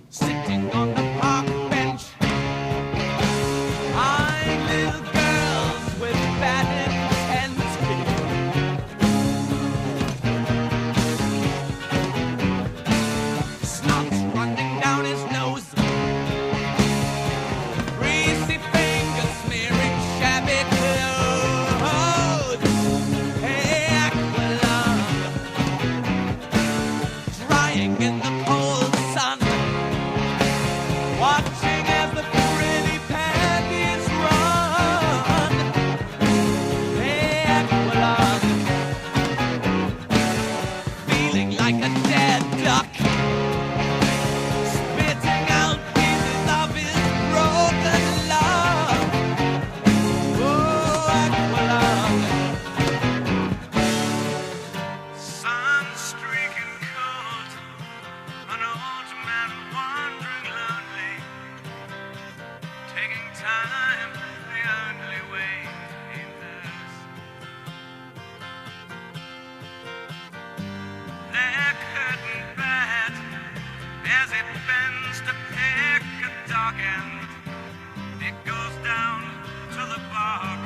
Sitting on the park bench, eyeing little girls with bad intent. Snot's running down his nose, greasy fingers smearing shabby clothes. Hey, Aqualung, drying in the cold sun, watching as the pretty panties run. Hey, Aqualung, feeling like a dead duck, spitting out pieces of his broken love. Oh, Aqualung, sun streaking cold, an old man wandering lonely, taking time the only way he knows. They're curtain bad as it bends to pick a dog end. It goes down to the bark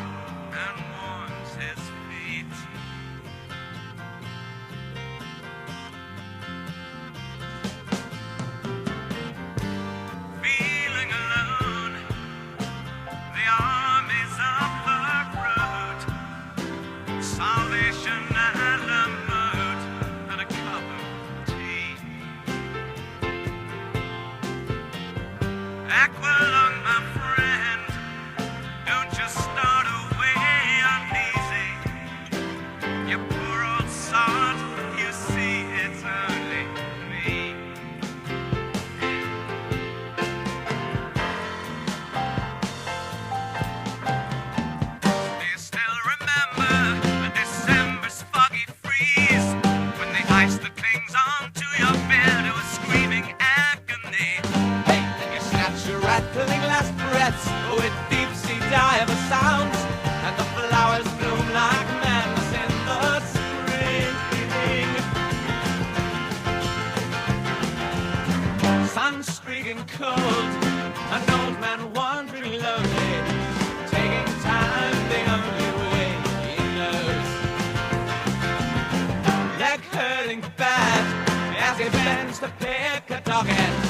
and warms his feet. Feeling alone, the armies of the road, salvation and a mood and a cup of tea. Aqualung, my friend, don't just start away uneasy. You poor old sod, you see it's only me. Do you still remember December's foggy freeze, when the ice that clings onto your beard was screaming agony? Hey, and you snatch your rattling last breaths with deep sea diver sounds, and the flowers bloom like madness in the spring. Sun streaking cold, an old man wandering lonely, taking time the only way he knows. Leg hurting bad as he bends to pick a dog end.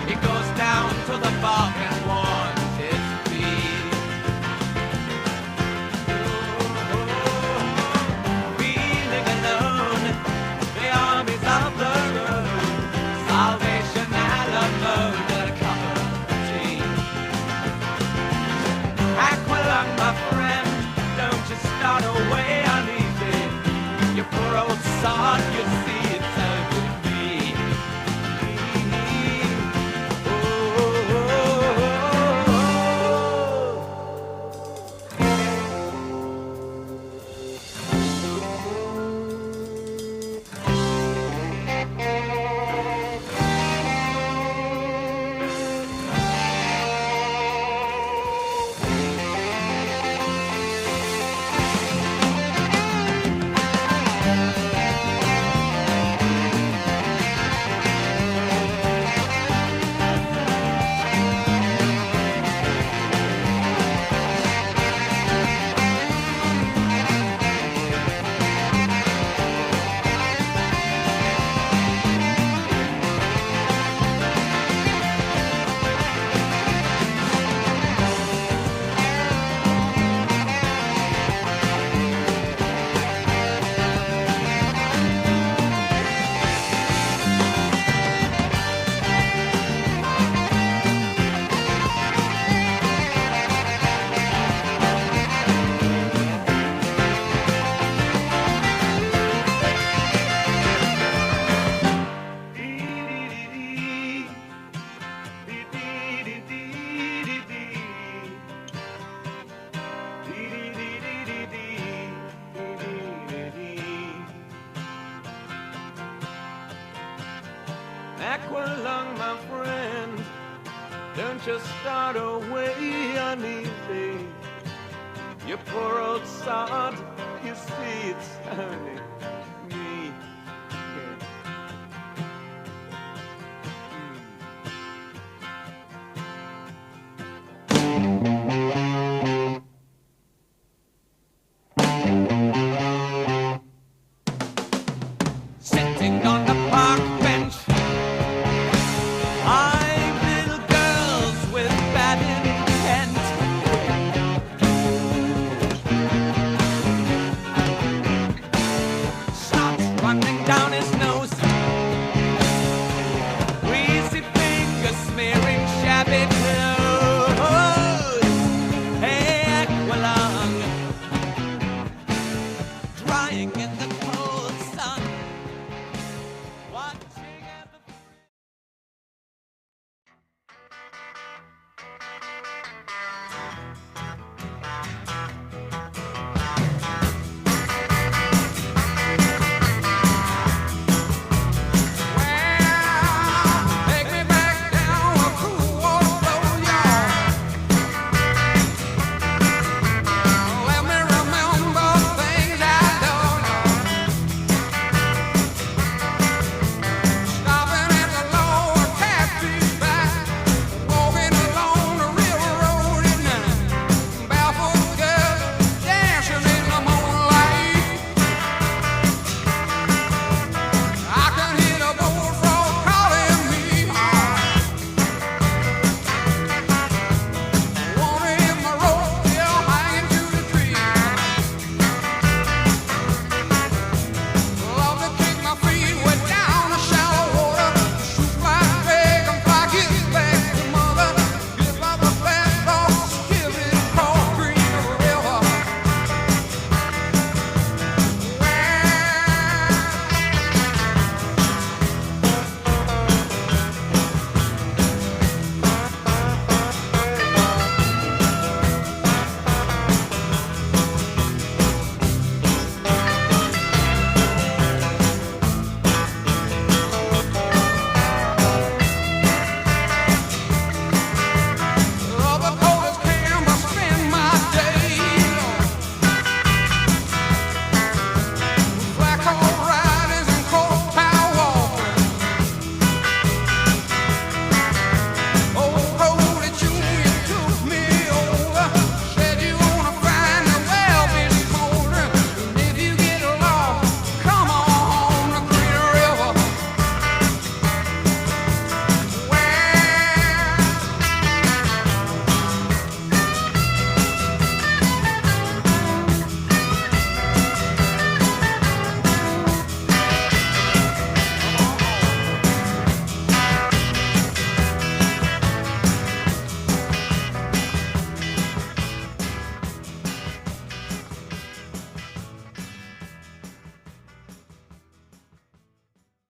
He goes down to the bog and warms his feet. Feeling alone, the armies of the road, salvation and a mode and a cup of tea. Aqualung, my friend, don't you start away uneasy. You poor old sod, you see it's only me. Oh, oh, oh, Aqualung, my friend, don't just start away uneasy. You poor old sod, you see it's only me. Yeah. sing in the crowd.